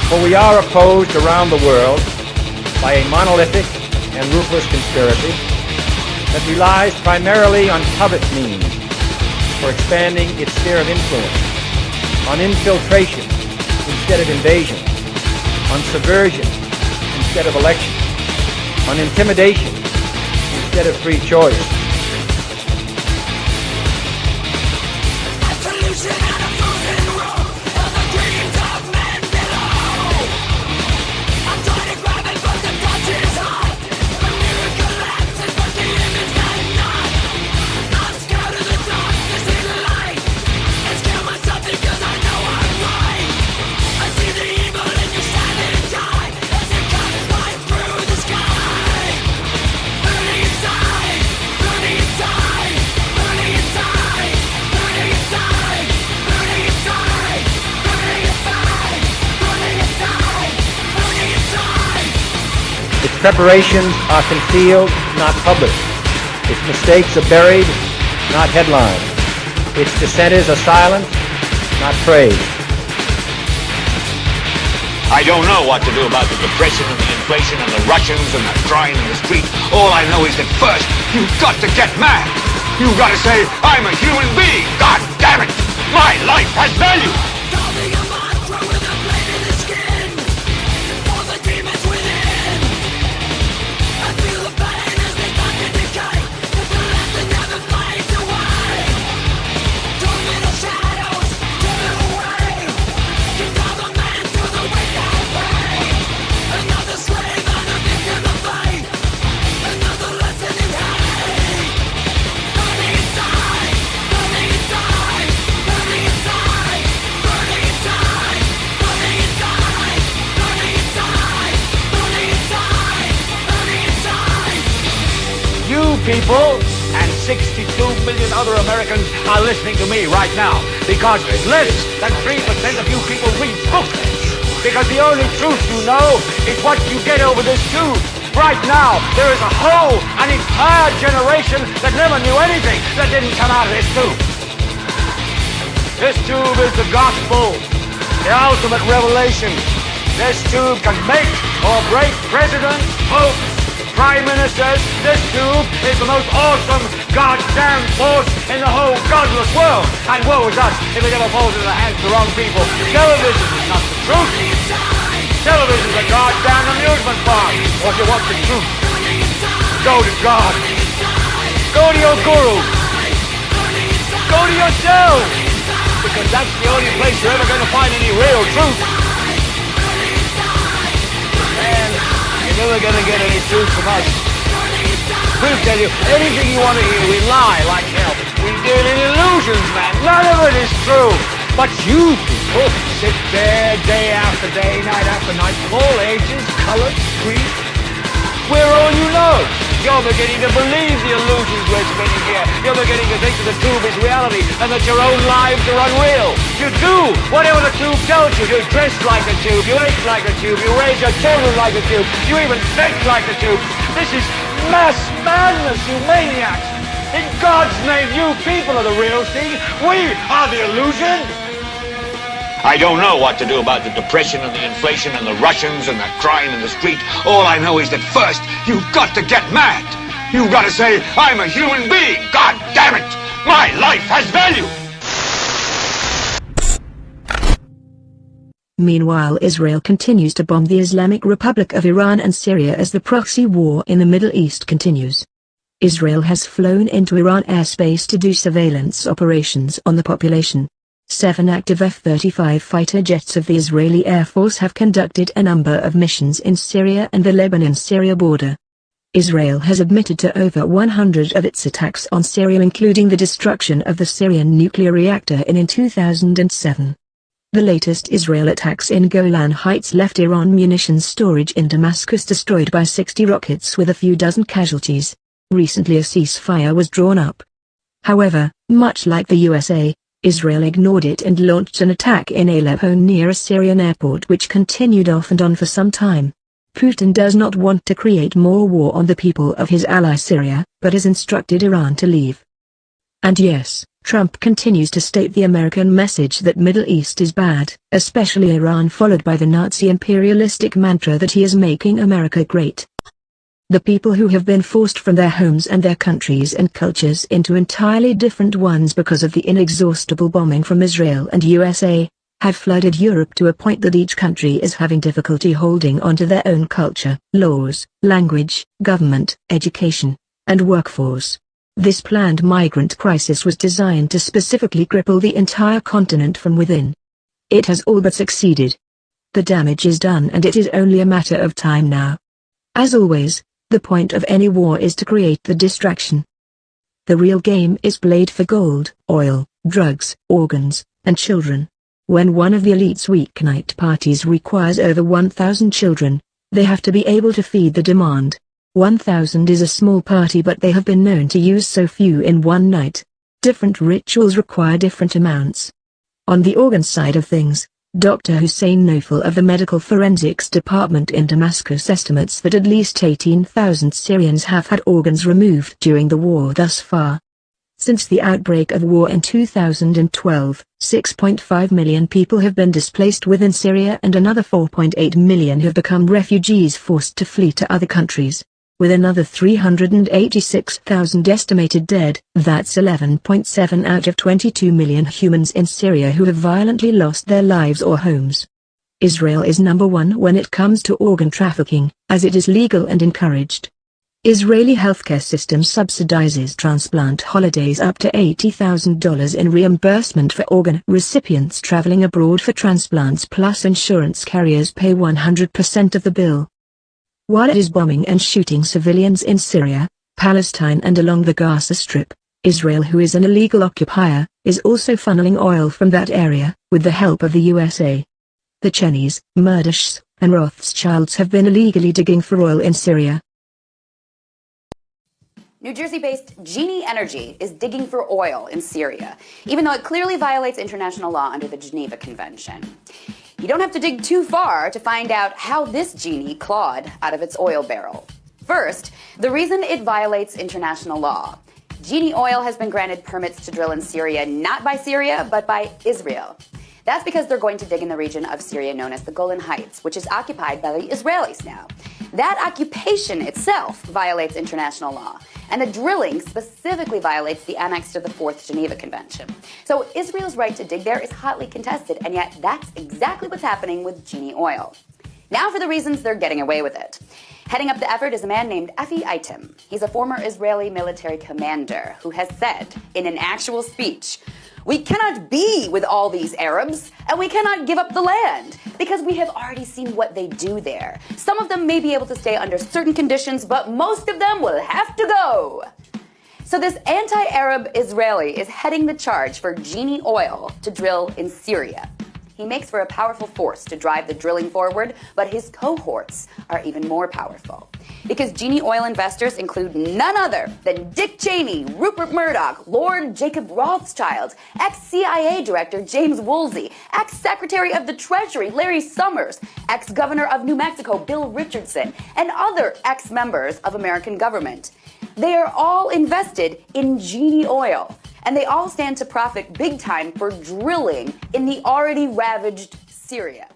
For we are opposed around the world by a monolithic and ruthless conspiracy that relies primarily on covert means for expanding its sphere of influence, on infiltration instead of invasion, on subversion instead of election, on intimidation instead of free choice. Its preparations are concealed, not published. Its mistakes are buried, not headlined. Its dissenters are silenced, not praised. I don't know what to do about the depression and the inflation and the Russians and the crying in the street. All I know is that first, you've got to get mad. You've got to say, I'm a human being. God damn it. My life has value. People and 62 million other Americans are listening to me right now because less than 3% of you people read books. Because the only truth you know is what you get over this tube. Right now, there is an entire generation that never knew anything that didn't come out of this tube. This tube is the gospel, the ultimate revelation. This tube can make or break presidents, popes, prime ministers. This tube is the most awesome goddamn force in the whole godless world. And woe is us if it ever falls into the hands of the wrong people. Television is not the truth. Television is a goddamn amusement park. Or if you want the truth, go to God. Go to your guru. Go to yourself. Because that's the only place you're ever going to find any real truth. You're never gonna get any truth from us. We'll tell you anything you want to hear. We lie like hell. We deal in illusions, man. None of it is true. But you people sit there day after day, night after night, of all ages, colors, creeds. We're all you know. You're beginning to believe the illusions we're spinning here. You're beginning to think that the tube is reality and that your own lives are unreal. You do whatever the tube tells you. You dress like a tube. You eat like a tube. You raise your children like a tube. You even think like a tube. This is mass madness, you maniacs. In God's name, you people are the real thing. We are the illusion. I don't know what to do about the depression and the inflation and the Russians and the crying in the street. All I know is that first, you've got to get mad. You've got to say, I'm a human being. God damn it. My life has value. Meanwhile, Israel continues to bomb the Islamic Republic of Iran and Syria as the proxy war in the Middle East continues. Israel has flown into Iran airspace to do surveillance operations on the population. 7 active F-35 fighter jets of the Israeli Air Force have conducted a number of missions in Syria and the Lebanon-Syria border. Israel has admitted to over 100 of its attacks on Syria, including the destruction of the Syrian nuclear reactor in 2007. The latest Israel attacks in Golan Heights left Iran munitions storage in Damascus destroyed by 60 rockets with a few dozen casualties. Recently a ceasefire was drawn up. However, much like the USA, Israel ignored it and launched an attack in Aleppo near a Syrian airport which continued off and on for some time. Putin does not want to create more war on the people of his ally Syria, but has instructed Iran to leave. And yes, Trump continues to state the American message that Middle East is bad, especially Iran, followed by the Nazi imperialistic mantra that he is making America great. The people who have been forced from their homes and their countries and cultures into entirely different ones because of the inexhaustible bombing from Israel and USA, have flooded Europe to a point that each country is having difficulty holding on to their own culture, laws, language, government, education, and workforce. This planned migrant crisis was designed to specifically cripple the entire continent from within. It has all but succeeded. The damage is done, and it is only a matter of time now. As always, the point of any war is to create the distraction. The real game is played for gold, oil, drugs, organs, and children. When one of the elite's weeknight parties requires over 1,000 children, they have to be able to feed the demand. 1,000 is a small party, but they have been known to use so few in one night. Different rituals require different amounts. On the organ side of things, Dr. Hussein Nofal of the Medical Forensics Department in Damascus estimates that at least 18,000 Syrians have had organs removed during the war thus far. Since the outbreak of war in 2012, 6.5 million people have been displaced within Syria, and another 4.8 million have become refugees forced to flee to other countries. With another 386,000 estimated dead, that's 11.7 out of 22 million humans in Syria who have violently lost their lives or homes. Israel is number one when it comes to organ trafficking, as it is legal and encouraged. Israeli healthcare system subsidizes transplant holidays up to $80,000 in reimbursement for organ recipients traveling abroad for transplants, plus insurance carriers pay 100% of the bill. While it is bombing and shooting civilians in Syria, Palestine and along the Gaza Strip, Israel, who is an illegal occupier, is also funneling oil from that area, with the help of the USA. The Chenneys, Murdochs, and Rothschilds have been illegally digging for oil in Syria. New Jersey-based Genie Energy is digging for oil in Syria, even though it clearly violates international law under the Geneva Convention. You don't have to dig too far to find out how this genie clawed out of its oil barrel. First, the reason it violates international law. Genie Oil has been granted permits to drill in Syria not by Syria, but by Israel. That's because they're going to dig in the region of Syria known as the Golan Heights, which is occupied by the Israelis now. That occupation itself violates international law, and the drilling specifically violates the annex to the Fourth Geneva Convention. So Israel's right to dig there is hotly contested, and yet that's exactly what's happening with Genie Oil. Now for the reasons they're getting away with it. Heading up the effort is a man named Efi Eitem. He's a former Israeli military commander who has said in an actual speech, "We cannot be with all these Arabs, and we cannot give up the land, because we have already seen what they do there. Some of them may be able to stay under certain conditions, but most of them will have to go." So this anti-Arab Israeli is heading the charge for Genie Oil to drill in Syria. He makes for a powerful force to drive the drilling forward, but his cohorts are even more powerful. Because Genie Oil investors include none other than Dick Cheney, Rupert Murdoch, Lord Jacob Rothschild, ex-CIA Director James Woolsey, ex-Secretary of the Treasury Larry Summers, ex-Governor of New Mexico Bill Richardson, and other ex-members of American government. They are all invested in Genie Oil, and they all stand to profit big time for drilling in the already ravaged Syria.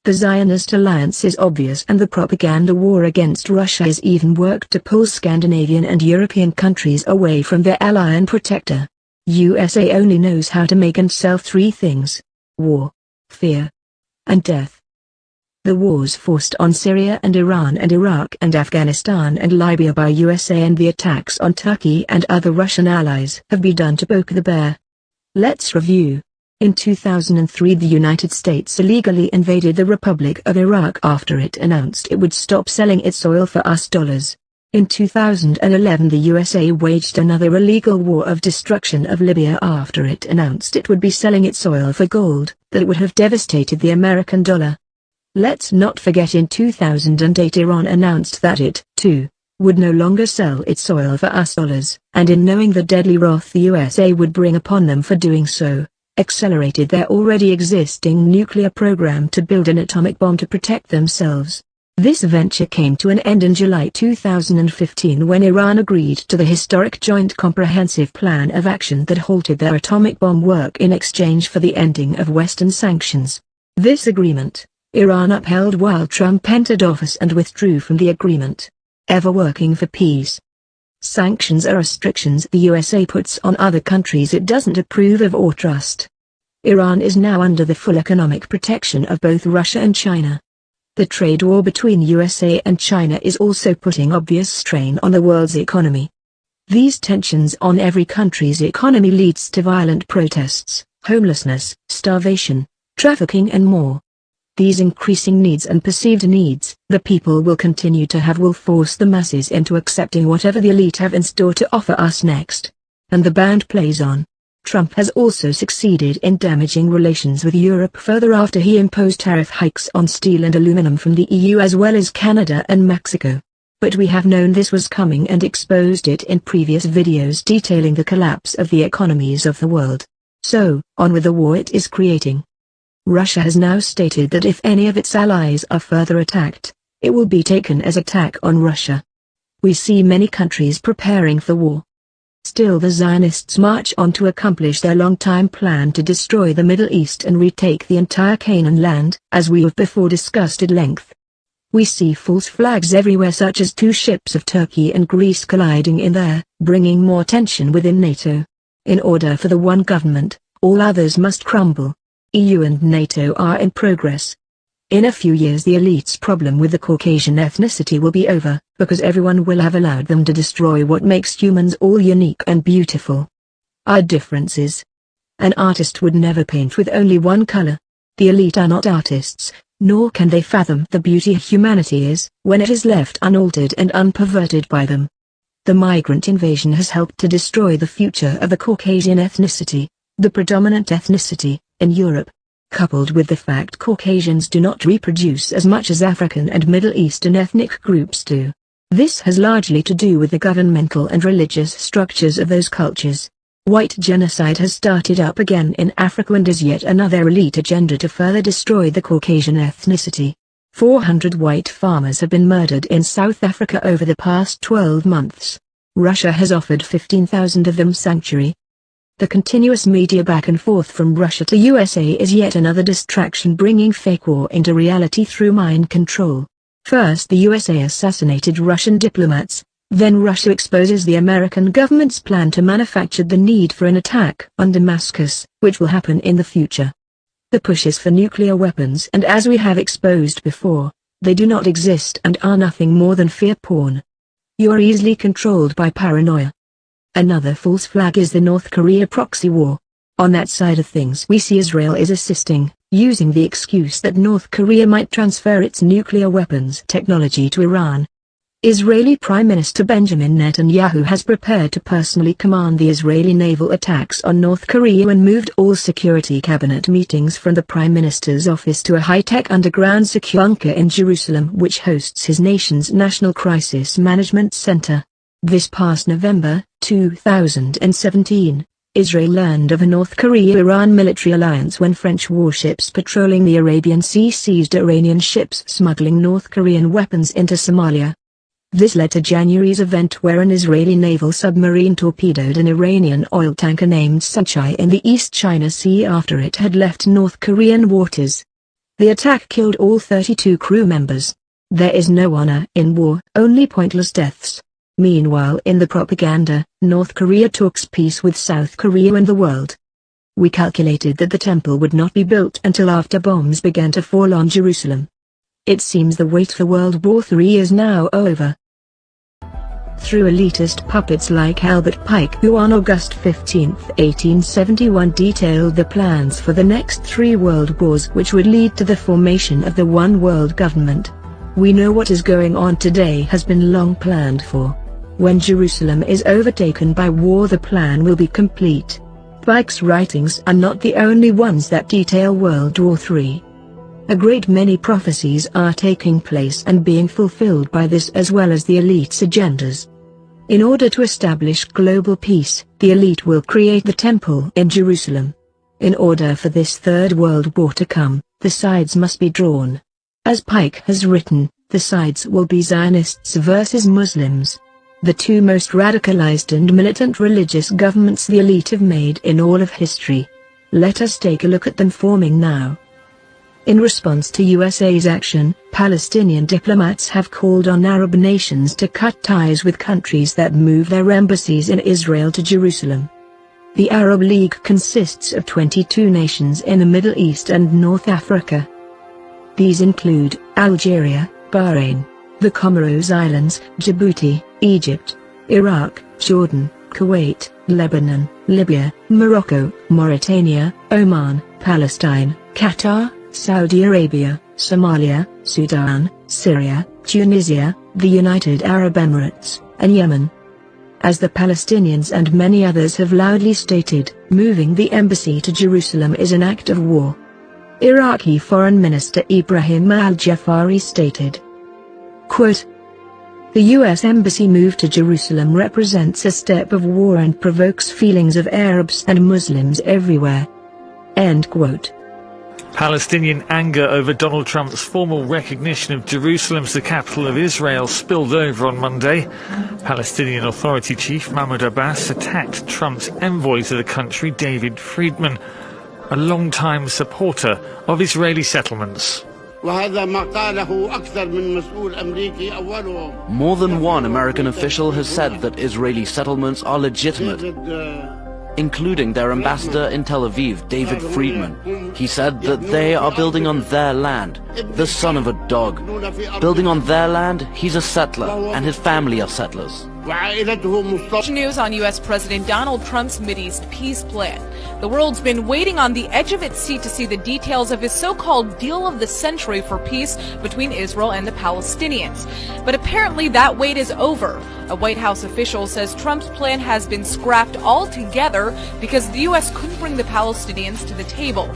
The Zionist alliance is obvious, and the propaganda war against Russia is even worked to pull Scandinavian and European countries away from their ally and protector. USA only knows how to make and sell three things: war, fear, and death. The wars forced on Syria and Iran and Iraq and Afghanistan and Libya by USA and the attacks on Turkey and other Russian allies have been done to poke the bear. Let's review. In 2003, the United States illegally invaded the Republic of Iraq after it announced it would stop selling its oil for US dollars. In 2011, the USA waged another illegal war of destruction of Libya after it announced it would be selling its oil for gold that would have devastated the American dollar. Let's not forget, in 2008 Iran announced that it, too, would no longer sell its oil for US dollars, and in knowing the deadly wrath the USA would bring upon them for doing so, accelerated their already existing nuclear program to build an atomic bomb to protect themselves. This venture came to an end in July 2015 when Iran agreed to the historic Joint Comprehensive Plan of Action that halted their atomic bomb work in exchange for the ending of Western sanctions. This agreement, Iran upheld while Trump entered office and withdrew from the agreement, ever working for peace. Sanctions are restrictions the USA puts on other countries it doesn't approve of or trust. Iran is now under the full economic protection of both Russia and China. The trade war between USA and China is also putting obvious strain on the world's economy. These tensions on every country's economy leads to violent protests, homelessness, starvation, trafficking and more. These increasing needs and perceived needs the people will continue to have will force the masses into accepting whatever the elite have in store to offer us next. And the band plays on. Trump has also succeeded in damaging relations with Europe further after he imposed tariff hikes on steel and aluminum from the EU as well as Canada and Mexico. But we have known this was coming and exposed it in previous videos detailing the collapse of the economies of the world. So, on with the war it is creating. Russia has now stated that if any of its allies are further attacked, it will be taken as attack on Russia. We see many countries preparing for war. Still the Zionists march on to accomplish their long-time plan to destroy the Middle East and retake the entire Canaan land, as we have before discussed at length. We see false flags everywhere such as 2 ships of Turkey and Greece colliding in there, bringing more tension within NATO. In order for the one government, all others must crumble. EU and NATO are in progress. In a few years the elite's problem with the Caucasian ethnicity will be over, because everyone will have allowed them to destroy what makes humans all unique and beautiful. Our differences. An artist would never paint with only one color. The elite are not artists, nor can they fathom the beauty humanity is, when it is left unaltered and unperverted by them. The migrant invasion has helped to destroy the future of the Caucasian ethnicity, the predominant ethnicity, in Europe. Coupled with the fact Caucasians do not reproduce as much as African and Middle Eastern ethnic groups do. This has largely to do with the governmental and religious structures of those cultures. White genocide has started up again in Africa and is yet another elite agenda to further destroy the Caucasian ethnicity. 400 white farmers have been murdered in South Africa over the past 12 months. Russia has offered 15,000 of them sanctuary. The continuous media back and forth from Russia to USA is yet another distraction bringing fake war into reality through mind control. First the USA assassinated Russian diplomats, then Russia exposes the American government's plan to manufacture the need for an attack on Damascus, which will happen in the future. The pushes for nuclear weapons and as we have exposed before, they do not exist and are nothing more than fear porn. You are easily controlled by paranoia. Another false flag is the North Korea proxy war. On that side of things we see Israel is assisting, using the excuse that North Korea might transfer its nuclear weapons technology to Iran. Israeli Prime Minister Benjamin Netanyahu has prepared to personally command the Israeli naval attacks on North Korea and moved all security cabinet meetings from the Prime Minister's office to a high-tech underground secure bunker in Jerusalem which hosts his nation's National Crisis Management Center. This past November, 2017, Israel learned of a North Korea-Iran military alliance when French warships patrolling the Arabian Sea seized Iranian ships smuggling North Korean weapons into Somalia. This led to January's event where an Israeli naval submarine torpedoed an Iranian oil tanker named Sunchai in the East China Sea after it had left North Korean waters. The attack killed all 32 crew members. There is no honor in war, only pointless deaths. Meanwhile in the propaganda, North Korea talks peace with South Korea and the world. We calculated that the temple would not be built until after bombs began to fall on Jerusalem. It seems the wait for World War III is now over. Through elitist puppets like Albert Pike who on August 15, 1871 detailed the plans for the next 3 world wars which would lead to the formation of the one world government. We know what is going on today has been long planned for. When Jerusalem is overtaken by war the plan will be complete. Pike's writings are not the only ones that detail World War III. A great many prophecies are taking place and being fulfilled by this as well as the elite's agendas. In order to establish global peace, the elite will create the temple in Jerusalem. In order for this Third World War to come, the sides must be drawn. As Pike has written, The sides will be Zionists versus Muslims. The two most radicalized and militant religious governments the elite have made in all of history. Let us take a look at them forming now. In response to USA's action, Palestinian diplomats have called on Arab nations to cut ties with countries that move their embassies in Israel to Jerusalem. The Arab League consists of 22 nations in the Middle East and North Africa. These include Algeria, Bahrain, the Comoros Islands, Djibouti, Egypt, Iraq, Jordan, Kuwait, Lebanon, Libya, Morocco, Mauritania, Oman, Palestine, Qatar, Saudi Arabia, Somalia, Sudan, Syria, Tunisia, the United Arab Emirates, and Yemen. As the Palestinians and many others have loudly stated, moving the embassy to Jerusalem is an act of war. Iraqi Foreign Minister Ibrahim al-Jafari stated, quote, "The U.S. Embassy move to Jerusalem represents a step of war and provokes feelings of Arabs and Muslims everywhere." End quote. Palestinian anger over Donald Trump's formal recognition of Jerusalem as the capital of Israel spilled over on Monday. Palestinian Authority Chief Mahmoud Abbas attacked Trump's envoy to the country, David Friedman, a long-time supporter of Israeli settlements. More than one American official has said that Israeli settlements are legitimate, including their ambassador in Tel Aviv, David Friedman. He said that they are building on their land. The son of a dog. Building on their land, he's a settler, and his family are settlers. News on U.S. President Donald Trump's Mideast peace plan. The world's been waiting on the edge of its seat to see the details of his so-called deal of the century for peace between Israel and the Palestinians. But apparently that wait is over. A White House official says Trump's plan has been scrapped altogether because the U.S. couldn't bring the Palestinians to the table.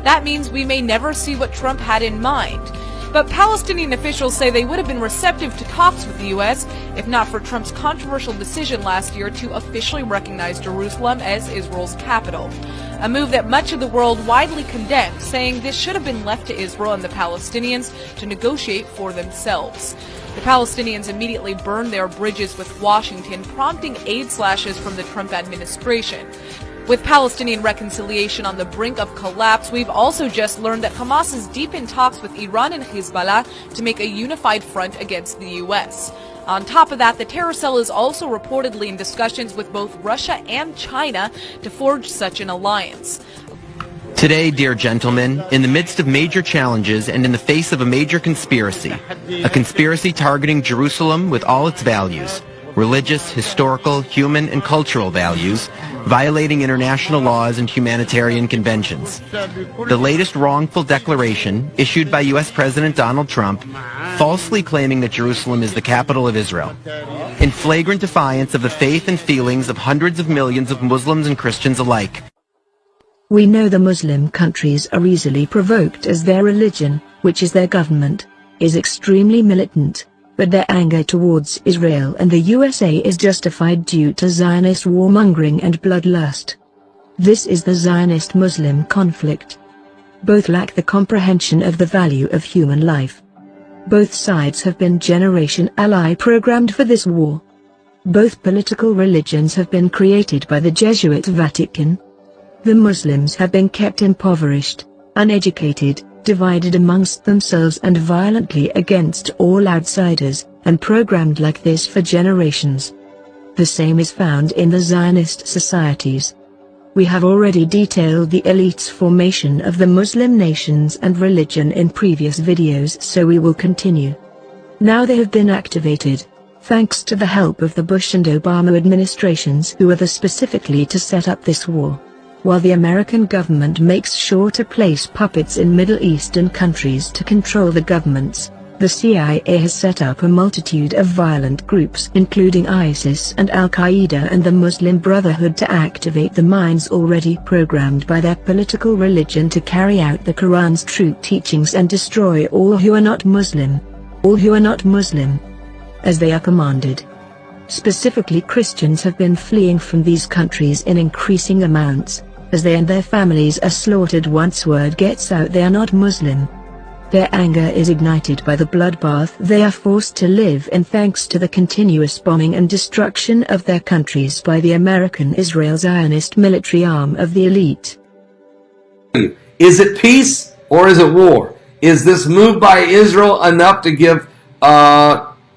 That means we may never see what Trump had in mind. But Palestinian officials say they would have been receptive to talks with the U.S. if not for Trump's controversial decision last year to officially recognize Jerusalem as Israel's capital. A move that much of the world widely condemned, saying this should have been left to Israel and the Palestinians to negotiate for themselves. The Palestinians immediately burned their bridges with Washington, prompting aid slashes from the Trump administration. With Palestinian reconciliation on the brink of collapse, we've also just learned that Hamas is deep in talks with Iran and Hezbollah to make a unified front against the U.S. On top of that, the terror cell is also reportedly in discussions with both Russia and China to forge such an alliance. Today, dear gentlemen, in the midst of major challenges and in the face of a major conspiracy, a conspiracy targeting Jerusalem with all its values, religious, historical, human, and cultural values, violating international laws and humanitarian conventions. The latest wrongful declaration, issued by U.S. President Donald Trump, falsely claiming that Jerusalem is the capital of Israel, in flagrant defiance of the faith and feelings of hundreds of millions of Muslims and Christians alike. We know the Muslim countries are easily provoked as their religion, which is their government, is extremely militant. But their anger towards Israel and the USA is justified due to Zionist warmongering and bloodlust. This is the Zionist-Muslim conflict. Both lack the comprehension of the value of human life. Both sides have been Generation Ally programmed for this war. Both political religions have been created by the Jesuit Vatican. The Muslims have been kept impoverished, uneducated, divided amongst themselves and violently against all outsiders, and programmed like this for generations. The same is found in the Zionist societies. We have already detailed the elite's formation of the Muslim nations and religion in previous videos, so we will continue. Now they have been activated, thanks to the help of the Bush and Obama administrations who are there specifically to set up this war. While the American government makes sure to place puppets in Middle Eastern countries to control the governments, the CIA has set up a multitude of violent groups including ISIS and Al-Qaeda and the Muslim Brotherhood to activate the minds already programmed by their political religion to carry out the Quran's true teachings and destroy all who are not Muslim. All who are not Muslim, as they are commanded. Specifically, Christians have been fleeing from these countries in increasing amounts, as they and their families are slaughtered once word gets out they are not Muslim. Their anger is ignited by the bloodbath they are forced to live in thanks to the continuous bombing and destruction of their countries by the American Israel Zionist military arm of the elite. Is it peace or is it war? Is this move by Israel enough to give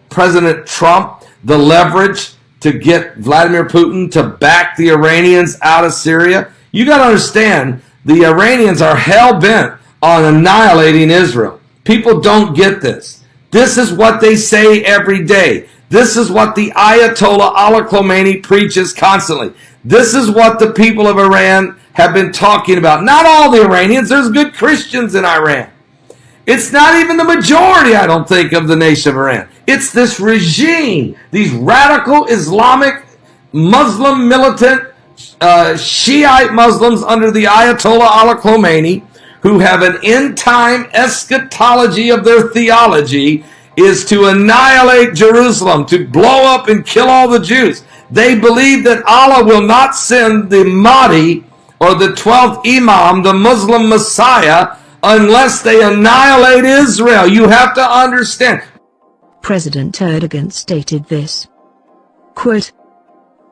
President Trump the leverage to get Vladimir Putin to back the Iranians out of Syria? You got to understand, the Iranians are hell-bent on annihilating Israel. People don't get this. This is what they say every day. This is what the Ayatollah Ali Khamenei preaches constantly. This is what the people of Iran have been talking about. Not all the Iranians. There's good Christians in Iran. It's not even the majority, I don't think, of the nation of Iran. It's this regime, these radical Islamic Muslim militant Shiite Muslims under the Ayatollah Ali Khamenei, who have an end-time eschatology of their theology, is to annihilate Jerusalem, to blow up and kill all the Jews. They believe that Allah will not send the Mahdi or the 12th Imam, the Muslim Messiah, unless they annihilate Israel. You have to understand. President Erdogan stated this. Quote,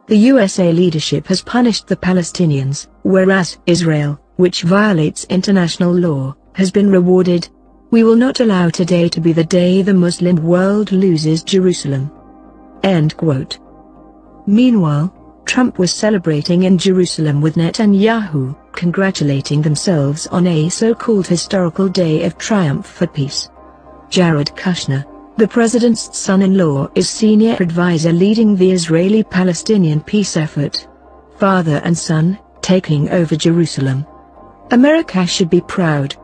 "The USA leadership has punished the Palestinians, whereas Israel, which violates international law, has been rewarded. We will not allow today to be the day the Muslim world loses Jerusalem." End quote. Meanwhile, Trump was celebrating in Jerusalem with Netanyahu, congratulating themselves on a so-called historical day of triumph for peace. Jared Kushner, the president's son-in-law, is senior advisor leading the Israeli-Palestinian peace effort. Father and son, taking over Jerusalem. America should be proud.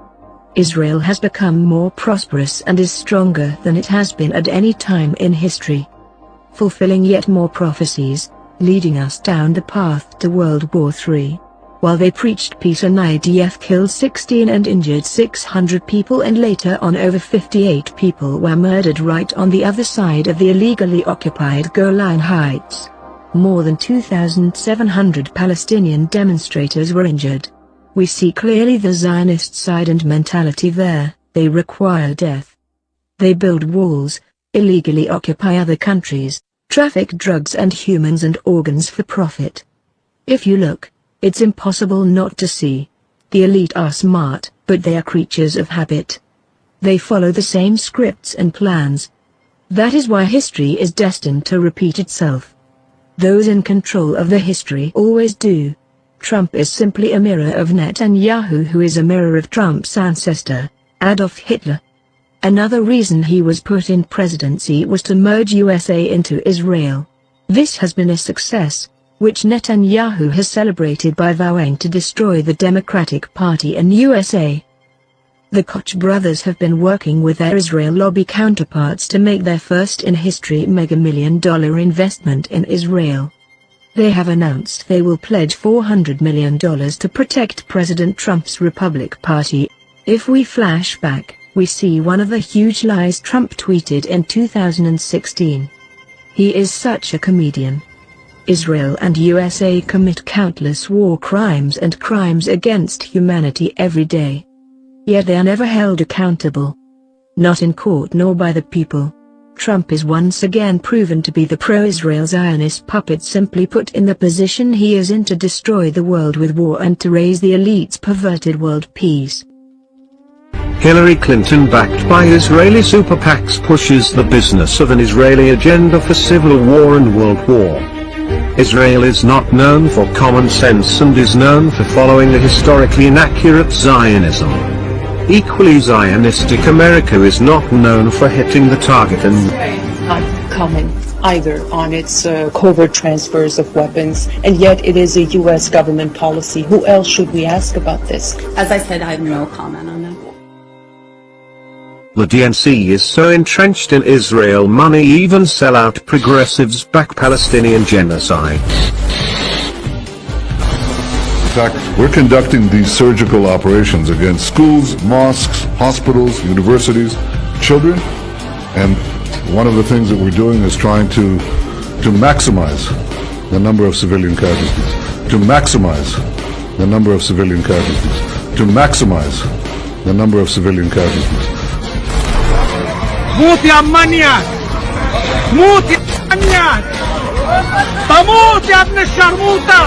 Israel has become more prosperous and is stronger than it has been at any time in history, fulfilling yet more prophecies, leading us down the path to World War III. While they preached peace, an IDF killed 16 and injured 600 people, and later on over 58 people were murdered right on the other side of the illegally occupied Golan Heights. More than 2,700 Palestinian demonstrators were injured. We see clearly the Zionist side and mentality there. They require death. They build walls, illegally occupy other countries, traffic drugs and humans and organs for profit. If you look, it's impossible not to see. The elite are smart, but they are creatures of habit. They follow the same scripts and plans. That is why history is destined to repeat itself. Those in control of the history always do. Trump is simply a mirror of Netanyahu, who is a mirror of Trump's ancestor, Adolf Hitler. Another reason he was put in presidency was to merge USA into Israel. This has been a success, which Netanyahu has celebrated by vowing to destroy the Democratic Party in USA. The Koch brothers have been working with their Israel lobby counterparts to make their first in history mega-million-dollar investment in Israel. They have announced they will pledge $400 million to protect President Trump's Republican Party. If we flash back, we see one of the huge lies Trump tweeted in 2016. He is such a comedian. Israel and USA commit countless war crimes and crimes against humanity every day. Yet they are never held accountable. Not in court nor by the people. Trump is once again proven to be the pro-Israel Zionist puppet, simply put in the position he is in to destroy the world with war and to raise the elite's perverted world peace. Hillary Clinton, backed by Israeli super PACs, pushes the business of an Israeli agenda for civil war and world war. Israel is not known for common sense and is known for following a historically inaccurate Zionism. Equally Zionistic America is not known for hitting the target and not comment either on its covert transfers of weapons, and yet it is a U.S. government policy. Who else should we ask about this? As I said, I have no comment on that. The DNC is so entrenched in Israel, money even sell out progressives back Palestinian genocide. In fact, we're conducting these surgical operations against schools, mosques, hospitals, universities, children, and one of the things that we're doing is trying to maximize the number of civilian casualties, to maximize the number of civilian casualties, to maximize the number of civilian casualties. موت يا منيان موت يا منيان تموت يا ابن الشرموطة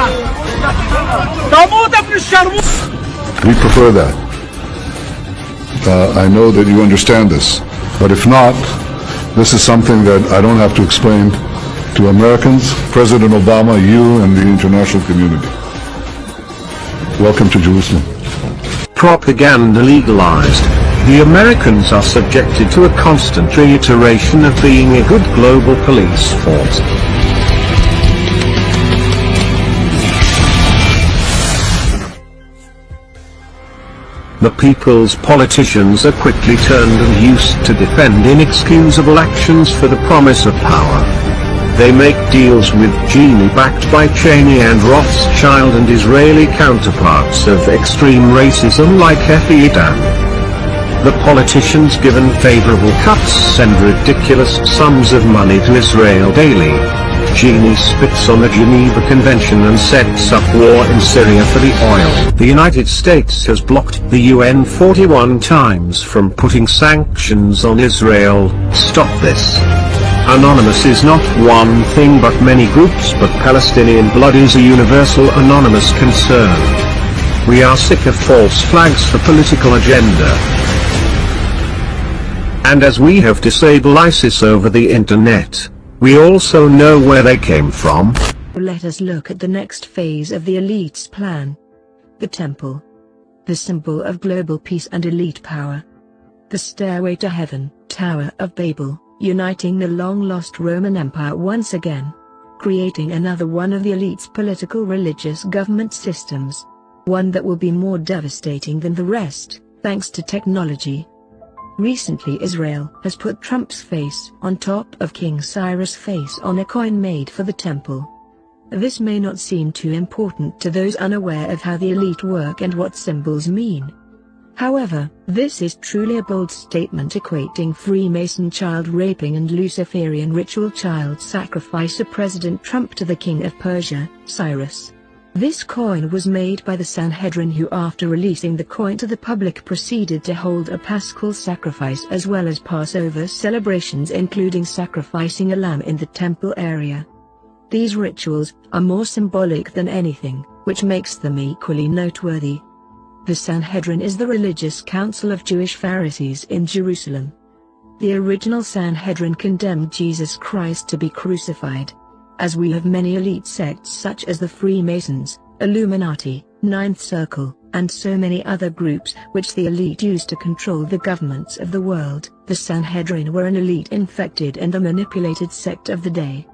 تموت ابن الشرموطة. We prefer that. I know that you understand this, but if not, this is something that I don't have to explain to Americans, President Obama, you, and the international community. Welcome to Jerusalem. Propaganda legalized. The Americans are subjected to a constant reiteration of being a good global police force. The people's politicians are quickly turned and used to defend inexcusable actions for the promise of power. They make deals with Genie backed by Cheney and Rothschild and Israeli counterparts of extreme racism like Effie Edan. The politicians given favorable cuts send ridiculous sums of money to Israel daily. Genie spits on the Geneva Convention and sets up war in Syria for the oil. The United States has blocked the UN 41 times from putting sanctions on Israel. Stop this. Anonymous is not one thing but many groups, but Palestinian blood is a universal anonymous concern. We are sick of false flags for political agenda. And as we have disabled ISIS over the internet, we also know where they came from. Let us look at the next phase of the elite's plan. The temple. The symbol of global peace and elite power. The stairway to heaven, Tower of Babel, uniting the long-lost Roman Empire once again. Creating another one of the elite's political religious government systems. One that will be more devastating than the rest, thanks to technology. Recently Israel has put Trump's face on top of King Cyrus' face on a coin made for the temple. This may not seem too important to those unaware of how the elite work and what symbols mean. However, this is truly a bold statement equating Freemason child raping and Luciferian ritual child sacrifice of President Trump to the King of Persia, Cyrus. This coin was made by the Sanhedrin, who after releasing the coin to the public proceeded to hold a Paschal sacrifice as well as Passover celebrations, including sacrificing a lamb in the temple area. These rituals are more symbolic than anything, which makes them equally noteworthy. The Sanhedrin is the religious council of Jewish Pharisees in Jerusalem. The original Sanhedrin condemned Jesus Christ to be crucified. As we have many elite sects such as the Freemasons, Illuminati, Ninth Circle, and so many other groups which the elite used to control the governments of the world, the Sanhedrin were an elite infected and a manipulated sect of the day.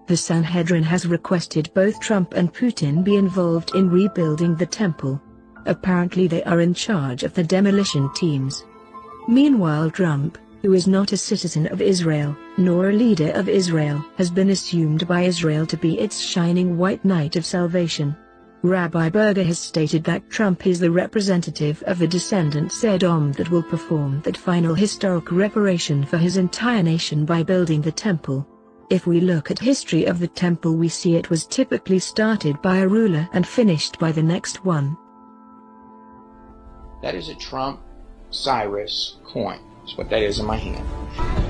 The Sanhedrin has requested both Trump and Putin be involved in rebuilding the temple. Apparently they are in charge of the demolition teams. Meanwhile Trump, who is not a citizen of Israel, nor a leader of Israel, has been assumed by Israel to be its shining white knight of salvation. Rabbi Berger has stated that Trump is the representative of a descendant Sodom that will perform that final historic reparation for his entire nation by building the temple. If we look at history of the temple, we see it was typically started by a ruler and finished by the next one. That is a Trump Cyrus coin. That's what that is in my hand.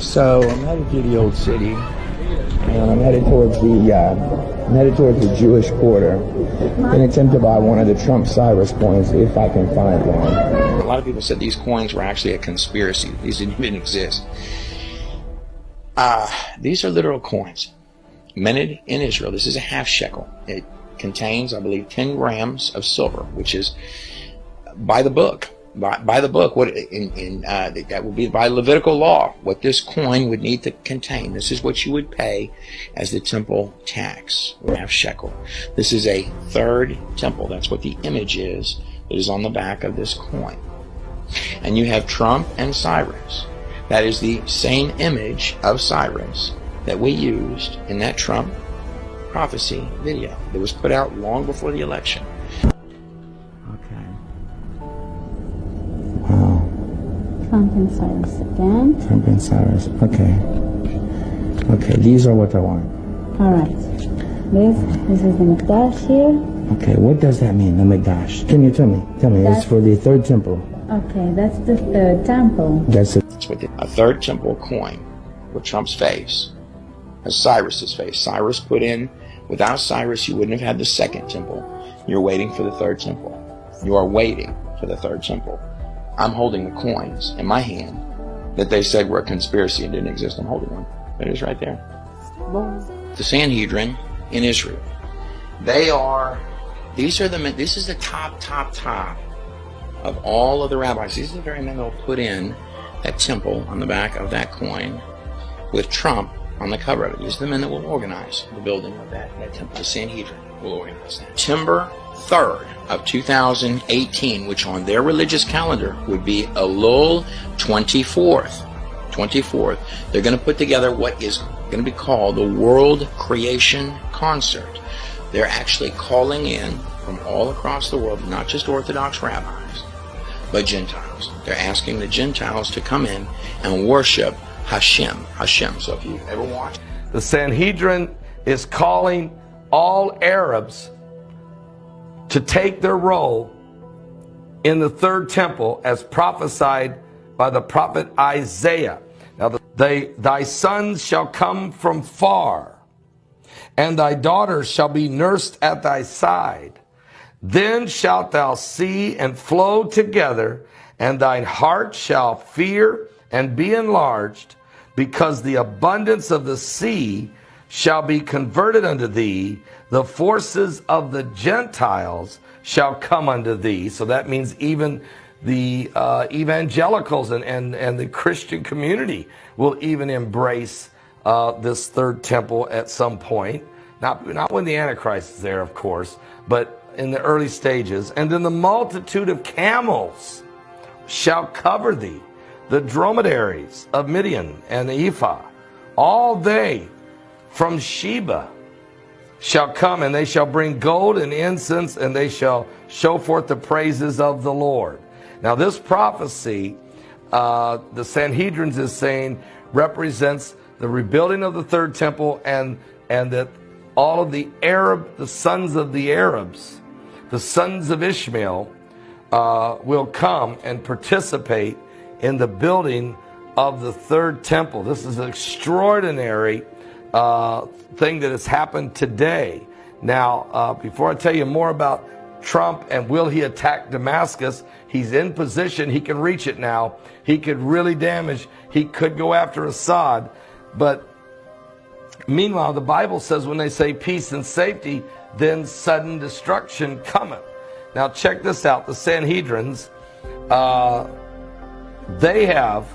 So I'm headed to the old city, and I'm headed towards the Jewish quarter in an attempt to buy one of the Trump Cyrus coins if I can find one. A lot of people said these coins were actually a conspiracy. These didn't even exist. These are literal coins minted in Israel. This is a half shekel. It contains, I believe, 10 grams of silver, which is by the book. By the book, what that would be by Levitical law, what this coin would need to contain. This is what you would pay as the temple tax, half shekel. This is a third temple. That's what the image is that is on the back of this coin. And you have Trump and Cyrus. That is the same image of Cyrus that we used in that Trump prophecy video that was put out long before the election. Trump and Cyrus again. Trump and Cyrus. Okay. Okay, these are what I want. Alright. This is the Mikdash here. Okay, what does that mean, the Mikdash? Can you tell me? Tell me, it's for the third temple. Okay, that's the third temple. That's it. That's what a third temple coin with Trump's face has Cyrus's face. Cyrus put in, without Cyrus you wouldn't have had the second temple. You're waiting for the third temple. You are waiting for the third temple. I'm holding the coins in my hand that they said were a conspiracy and didn't exist. I'm holding one. It is right there. The Sanhedrin in Israel. This is the top of all of the rabbis. These are the very men that will put in that temple on the back of that coin with Trump on the cover of it. These are the men that will organize the building of that temple. The Sanhedrin will organize that. September 3rd of 2018, which on their religious calendar would be Elul 24th, they're going to put together what is going to be called the World Creation Concert. They're actually calling in from all across the world, not just Orthodox rabbis, but Gentiles. They're asking the Gentiles to come in and worship Hashem. So if you've ever watched, the Sanhedrin is calling all Arabs to take their role in the third temple as prophesied by the prophet Isaiah. Now, thy sons shall come from far, and thy daughters shall be nursed at thy side. Then shalt thou see and flow together, and thine heart shall fear and be enlarged, because the abundance of the sea shall be converted unto thee. The forces of the Gentiles shall come unto thee. So that means even the evangelicals and the Christian community will even embrace this third temple at some point. Not when the Antichrist is there, of course, but in the early stages. And then the multitude of camels shall cover thee, the dromedaries of Midian and the Ephah, all they from Sheba shall come, and they shall bring gold and incense, and they shall show forth the praises of the Lord. Now this prophecy, the Sanhedrin is saying, represents the rebuilding of the third temple, and that all of the sons of the Arabs, the sons of Ishmael, will come and participate in the building of the third temple. This is an extraordinary thing that has happened today. Now, before I tell you more about Trump and will he attack Damascus, he's in position. He can reach it now. He could really damage. He could go after Assad. But meanwhile, the Bible says when they say peace and safety, then sudden destruction cometh. Now check this out. The Sanhedrins, they have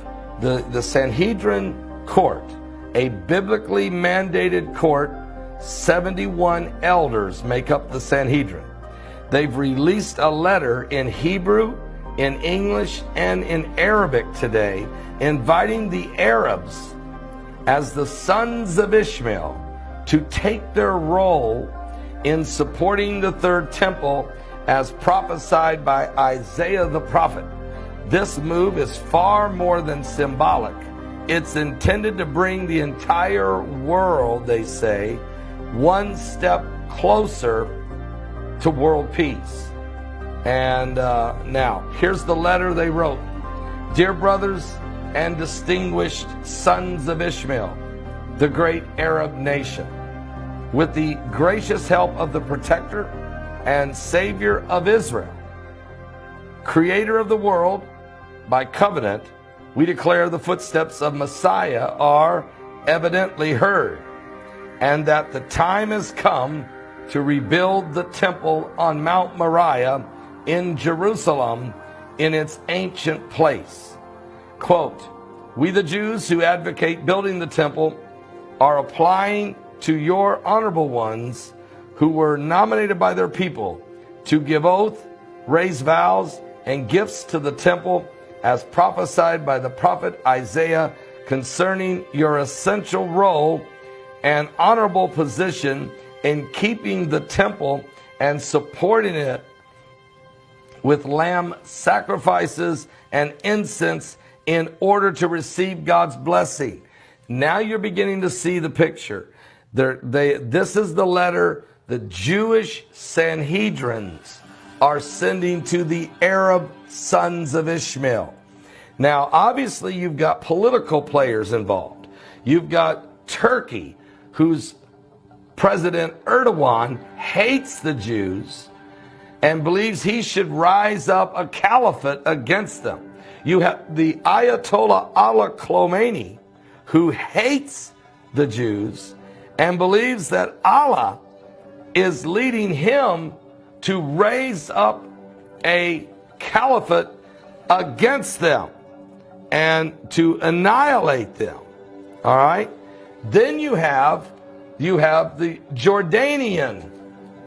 the Sanhedrin court, a biblically mandated court. 71 elders make up the Sanhedrin. They've released a letter in Hebrew, in English, and in Arabic today, inviting the Arabs as the sons of Ishmael to take their role in supporting the third temple as prophesied by Isaiah the prophet. This move is far more than symbolic. It's intended to bring the entire world, they say, one step closer to world peace. And now, here's the letter they wrote. Dear brothers and distinguished sons of Ishmael, the great Arab nation, with the gracious help of the protector and savior of Israel, creator of the world, by covenant, we declare the footsteps of Messiah are evidently heard, and that the time has come to rebuild the temple on Mount Moriah in Jerusalem in its ancient place. Quote, we the Jews who advocate building the temple are applying to your honorable ones who were nominated by their people to give oath, raise vows, and gifts to the temple as prophesied by the prophet Isaiah concerning your essential role and honorable position in keeping the temple and supporting it with lamb sacrifices and incense in order to receive God's blessing. Now you're beginning to see the picture. This is the letter the Jewish Sanhedrins are sending to the Arab sons of Ishmael. Now, obviously, you've got political players involved. You've got Turkey, whose President Erdogan hates the Jews and believes he should rise up a caliphate against them. You have the Ayatollah Ali Khamenei, who hates the Jews and believes that Allah is leading him to raise up a caliphate against them and to annihilate them. All right? Then you have the Jordanian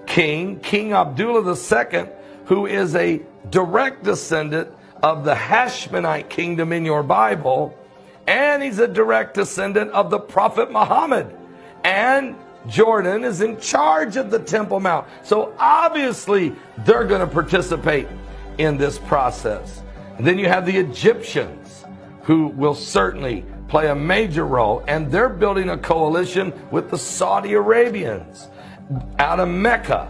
king, King Abdullah II, who is a direct descendant of the Hashmonite kingdom in your Bible, and he's a direct descendant of the Prophet Muhammad. And Jordan is in charge of the Temple Mount. So obviously they're going to participate in this process. And then you have the Egyptians, who will certainly play a major role, and they're building a coalition with the Saudi Arabians out of Mecca.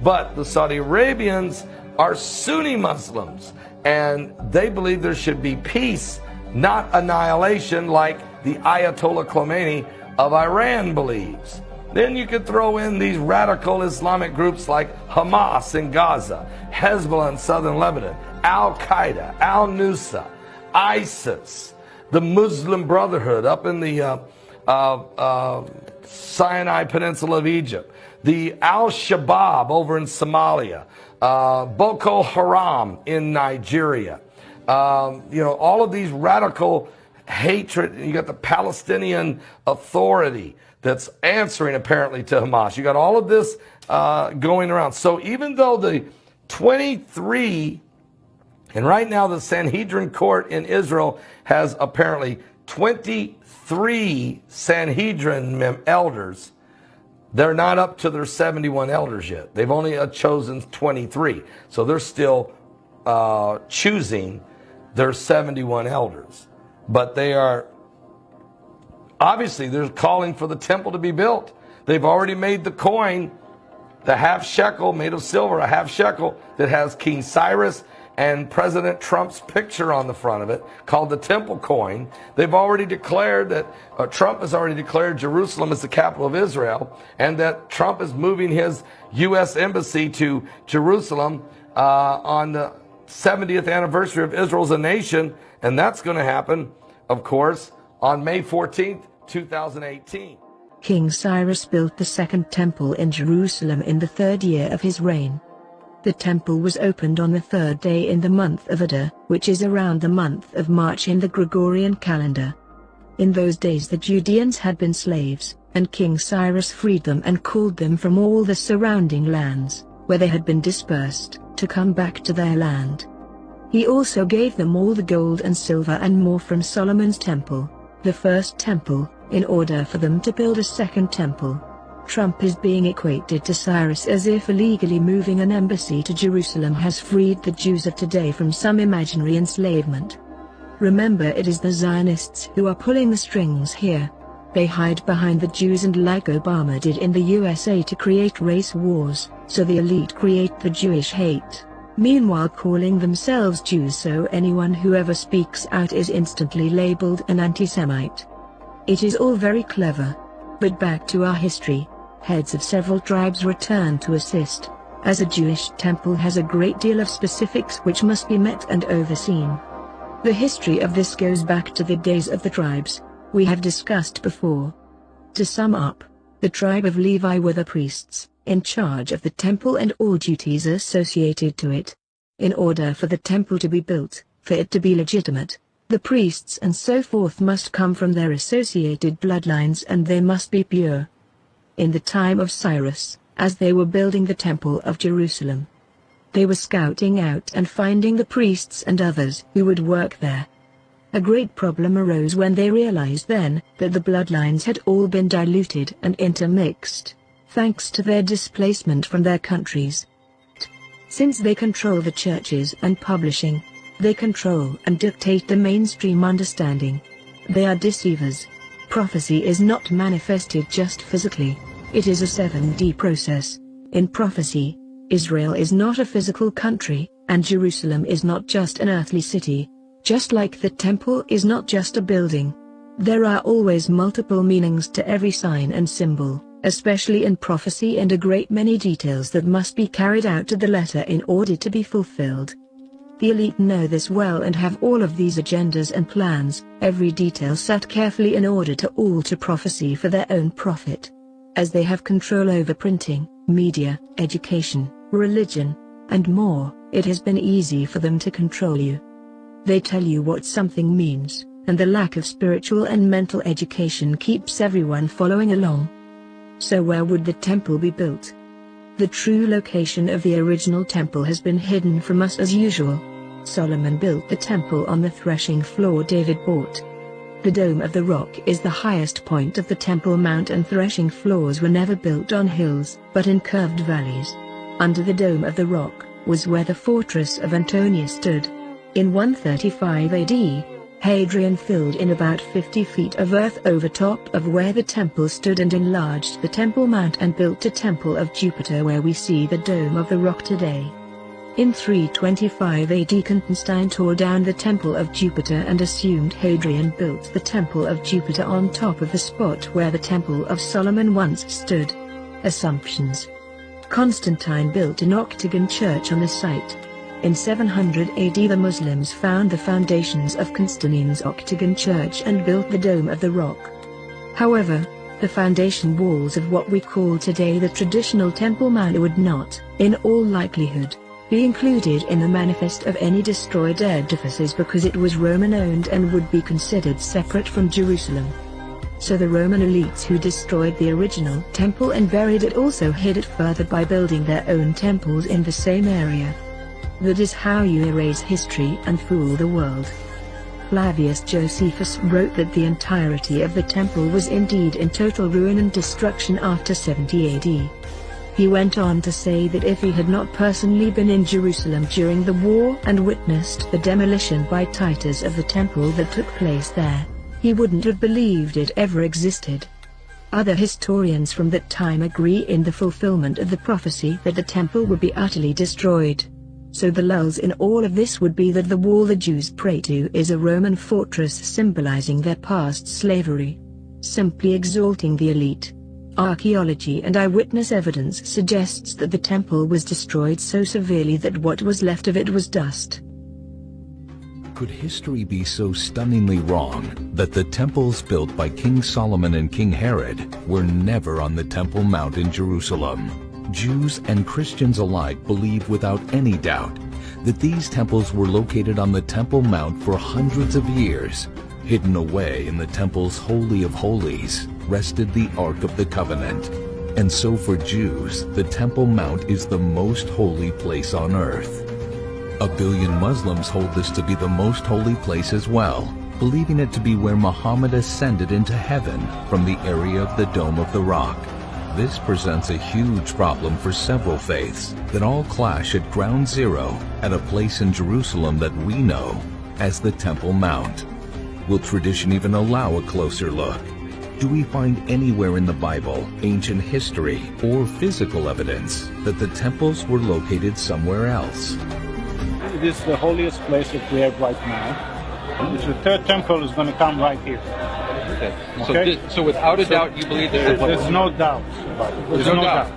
But the Saudi Arabians are Sunni Muslims, and they believe there should be peace, not annihilation like the Ayatollah Khamenei of Iran believes. Then you could throw in these radical Islamic groups like Hamas in Gaza, Hezbollah in southern Lebanon, Al-Qaeda, Al-Nusra, ISIS, the Muslim Brotherhood up in the Sinai Peninsula of Egypt, the Al-Shabaab over in Somalia, Boko Haram in Nigeria. All of these radical hatred. You got the Palestinian Authority that's answering apparently to Hamas. You got all of this going around. So even though the 23, and right now the Sanhedrin court in Israel has apparently 23 Sanhedrin elders, they're not up to their 71 elders yet. They've only chosen 23. So they're still choosing their 71 elders. But they are, obviously, they're calling for the temple to be built. They've already made the coin, the half shekel made of silver, a half shekel that has King Cyrus and President Trump's picture on the front of it, called the temple coin. They've already declared that, Trump has already declared Jerusalem as the capital of Israel, and that Trump is moving his U.S. embassy to Jerusalem on the 70th anniversary of Israel as a nation, and that's going to happen, of course, on May 14th, 2018. King Cyrus built the second temple in Jerusalem in the 3rd year of his reign. The temple was opened on the 3rd day in the month of Adar, which is around the month of March in the Gregorian calendar. In those days the Judeans had been slaves, and King Cyrus freed them and called them from all the surrounding lands, where they had been dispersed, to come back to their land. He also gave them all the gold and silver and more from Solomon's temple, the first temple, in order for them to build a second temple. Trump is being equated to Cyrus as if illegally moving an embassy to Jerusalem has freed the Jews of today from some imaginary enslavement. Remember, it is the Zionists who are pulling the strings here. They hide behind the Jews, and like Obama did in the USA, to create race wars, so the elite create the Jewish hate, meanwhile calling themselves Jews, so anyone who ever speaks out is instantly labeled an anti-Semite. It is all very clever. But back to our history. Heads of several tribes returned to assist, as a Jewish temple has a great deal of specifics which must be met and overseen. The history of this goes back to the days of the tribes we have discussed before. To sum up, the tribe of Levi were the priests, in charge of the temple and all duties associated to it. In order for the temple to be built, for it to be legitimate, the priests and so forth must come from their associated bloodlines, and they must be pure. In the time of Cyrus, as they were building the temple of Jerusalem, they were scouting out and finding the priests and others who would work there. A great problem arose when they realized then that the bloodlines had all been diluted and intermixed, thanks to their displacement from their countries. Since they control the churches and publishing, they control and dictate the mainstream understanding. They are deceivers. Prophecy is not manifested just physically. It is a 7D process. In prophecy, Israel is not a physical country, and Jerusalem is not just an earthly city. Just like the temple is not just a building. There are always multiple meanings to every sign and symbol, especially in prophecy, and a great many details that must be carried out to the letter in order to be fulfilled. The elite know this well and have all of these agendas and plans, every detail set carefully in order to alter prophecy for their own profit. As they have control over printing, media, education, religion, and more, it has been easy for them to control you. They tell you what something means, and the lack of spiritual and mental education keeps everyone following along. So where would the temple be built? The true location of the original temple has been hidden from us as usual. Solomon built the temple on the threshing floor David bought. The Dome of the Rock is the highest point of the Temple Mount, and threshing floors were never built on hills, but in curved valleys. Under the Dome of the Rock was where the fortress of Antonia stood. In 135 AD, Hadrian filled in about 50 feet of earth over top of where the temple stood and enlarged the Temple Mount and built a temple of Jupiter where we see the Dome of the Rock today. In 325 AD, Constantine tore down the Temple of Jupiter and assumed Hadrian built the Temple of Jupiter on top of the spot where the Temple of Solomon once stood. Assumptions. Constantine built an octagon church on the site. In 700 AD, the Muslims found the foundations of Constantine's octagon church and built the Dome of the Rock. However, the foundation walls of what we call today the traditional Temple Mount would not, in all likelihood, be included in the manifest of any destroyed edifices because it was Roman-owned and would be considered separate from Jerusalem. So the Roman elites who destroyed the original temple and buried it also hid it further by building their own temples in the same area. That is how you erase history and fool the world. Flavius Josephus wrote that the entirety of the temple was indeed in total ruin and destruction after 70 AD. He went on to say that if he had not personally been in Jerusalem during the war and witnessed the demolition by Titus of the temple that took place there, he wouldn't have believed it ever existed. Other historians from that time agree in the fulfillment of the prophecy that the temple would be utterly destroyed. So the lulls in all of this would be that the wall the Jews pray to is a Roman fortress symbolizing their past slavery, simply exalting the elite. Archaeology and eyewitness evidence suggests that the temple was destroyed so severely that what was left of it was dust. Could history be so stunningly wrong that the temples built by King Solomon and King Herod were never on the Temple Mount in Jerusalem? Jews and Christians alike believe without any doubt that these temples were located on the Temple Mount for hundreds of years. Hidden away in the temple's Holy of Holies rested the Ark of the Covenant. And so for Jews, the Temple Mount is the most holy place on earth. 1 billion Muslims hold this to be the most holy place as well, believing it to be where Muhammad ascended into heaven from the area of the Dome of the Rock. This presents a huge problem for several faiths that all clash at ground zero at a place in Jerusalem that we know as the Temple Mount. Will tradition even allow a closer look? Do we find anywhere in the Bible, ancient history, or physical evidence that the temples were located somewhere else? It is the holiest place that we have right now. The third temple is going to come right here. Okay. So without a doubt, you believe that there's no doubt about it. There's no doubt.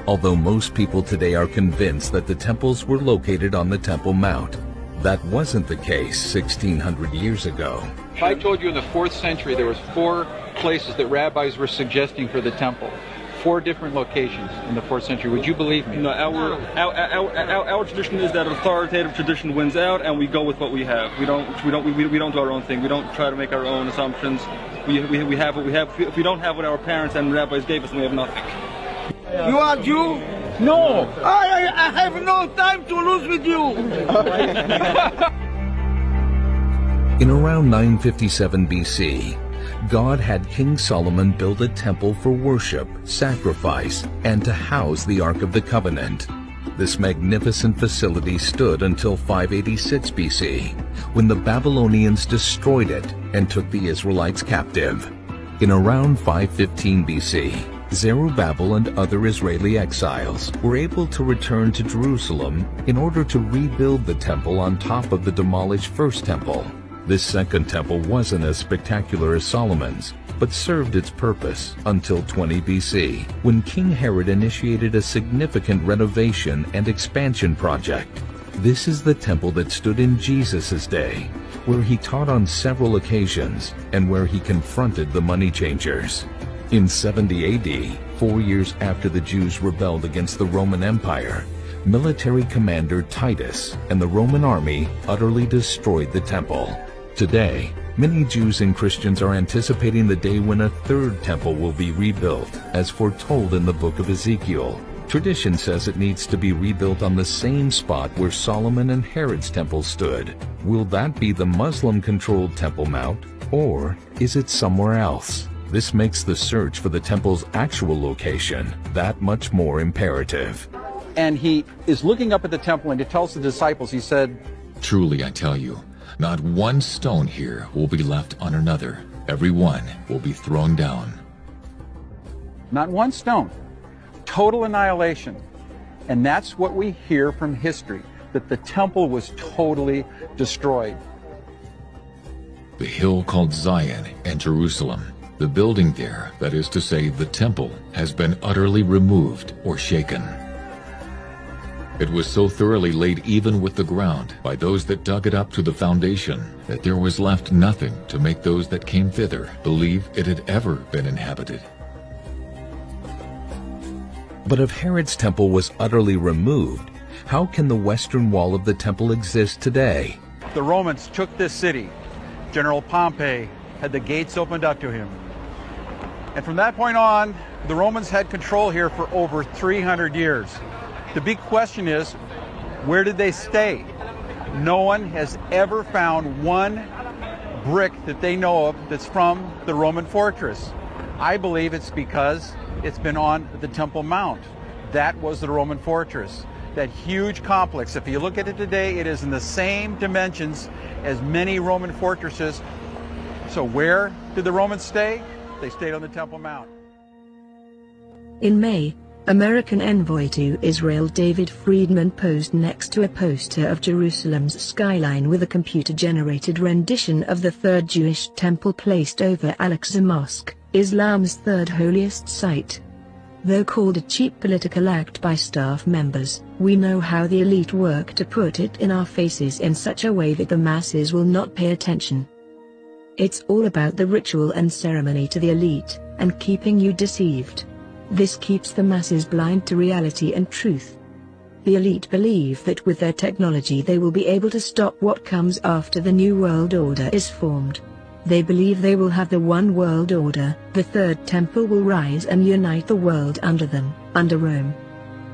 Although most people today are convinced that the temples were located on the Temple Mount, that wasn't the case 1,600 years ago. If I told you in the 4th century there was 4 places that rabbis were suggesting for the temple, 4 different locations in the 4th century, would you believe me? No, our tradition is that authoritative tradition wins out, and we go with what we have. We don't do our own thing. We don't try to make our own assumptions. We have what we have. If we don't have what our parents and rabbis gave us, then we have nothing. You are Jew? No. I have no time to lose with you. In around 957 BC, God had King Solomon build a temple for worship, sacrifice, and to house the Ark of the Covenant. This magnificent facility stood until 586 BC, when the Babylonians destroyed it and took the Israelites captive. In around 515 BC, Zerubbabel and other Israeli exiles were able to return to Jerusalem in order to rebuild the temple on top of the demolished first temple. This second temple wasn't as spectacular as Solomon's, but served its purpose until 20 BC, when King Herod initiated a significant renovation and expansion project. This is the temple that stood in Jesus' day, where he taught on several occasions and where he confronted the money changers. In 70 AD, 4 years after the Jews rebelled against the Roman Empire, military commander Titus and the Roman army utterly destroyed the temple. Today, many Jews and Christians are anticipating the day when a third temple will be rebuilt, as foretold in the book of Ezekiel. Tradition says it needs to be rebuilt on the same spot where Solomon and Herod's temple stood. Will that be the Muslim-controlled Temple Mount, or is it somewhere else? This makes the search for the temple's actual location that much more imperative. And he is looking up at the temple and he tells the disciples, he said, "Truly I tell you, not one stone here will be left on another. Every one will be thrown down." Not one stone. Total annihilation. And that's what we hear from history, that the temple was totally destroyed. The hill called Zion and Jerusalem, the building there, that is to say, the temple, has been utterly removed or shaken. It was so thoroughly laid even with the ground by those that dug it up to the foundation, that there was left nothing to make those that came thither believe it had ever been inhabited. But if Herod's temple was utterly removed, how can the western wall of the temple exist today? The Romans took this city. General Pompey had the gates opened up to him. And from that point on, the Romans had control here for over 300 years. The big question is, where did they stay? No one has ever found one brick that they know of that's from the Roman fortress. I believe it's because it's been on the Temple Mount. That was the Roman fortress. That huge complex, if you look at it today, it is in the same dimensions as many Roman fortresses. So where did the Romans stay? They stayed on the Temple Mount. In May, American envoy to Israel David Friedman posed next to a poster of Jerusalem's skyline with a computer-generated rendition of the third Jewish temple placed over Al-Aqsa Mosque, Islam's third holiest site. Though called a cheap political act by staff members, we know how the elite work to put it in our faces in such a way that the masses will not pay attention. It's all about the ritual and ceremony to the elite, and keeping you deceived. This keeps the masses blind to reality and truth. The elite believe that with their technology they will be able to stop what comes after the New World Order is formed. They believe they will have the one world order, the third temple will rise and unite the world under them, under Rome.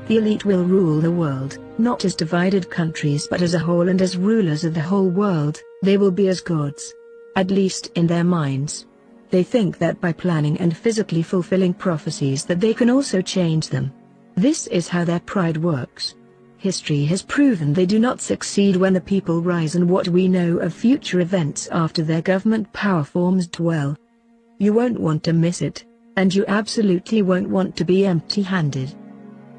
The elite will rule the world, not as divided countries but as a whole, and as rulers of the whole world, they will be as gods. At least in their minds. They think that by planning and physically fulfilling prophecies that they can also change them. This is how their pride works. History has proven they do not succeed when the people rise, and what we know of future events after their government power forms dwell. You won't want to miss it, and you absolutely won't want to be empty-handed.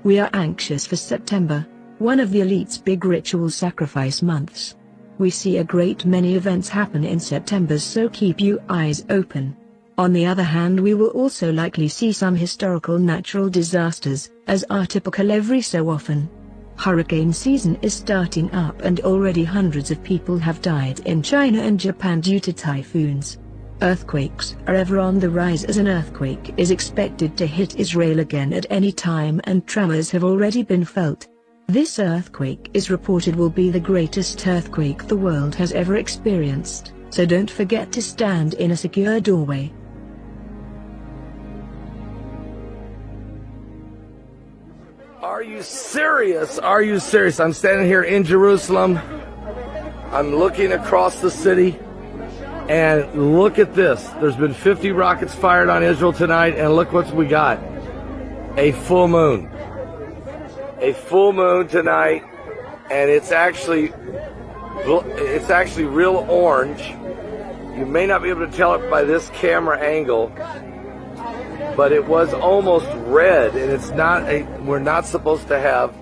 We are anxious for September, one of the elite's big ritual sacrifice months. We see a great many events happen in September, so keep your eyes open. On the other hand, we will also likely see some historical natural disasters, as are typical every so often. Hurricane season is starting up, and already hundreds of people have died in China and Japan due to typhoons. Earthquakes are ever on the rise, as an earthquake is expected to hit Israel again at any time, and tremors have already been felt. This earthquake is reported will be the greatest earthquake the world has ever experienced, so don't forget to stand in a secure doorway. Are you serious? Are you serious? I'm standing here in Jerusalem. I'm looking across the city. And look at this. There's been 50 rockets fired on Israel tonight, and look what we got. A full moon. A full moon tonight, and it's actually real orange. You may not be able to tell it by this camera angle, but it was almost red, and it's not we're not supposed to have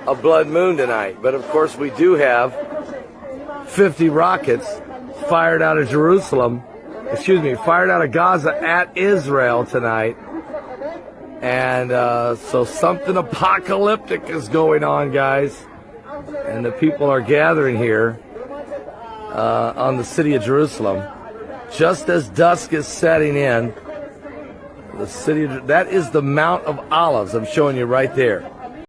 a blood moon tonight. But of course we do have 50 rockets fired out of fired out of Gaza at Israel tonight. And so something apocalyptic is going on, guys. And the people are gathering here on the city of Jerusalem. Just as dusk is setting in, that is the Mount of Olives I'm showing you right there.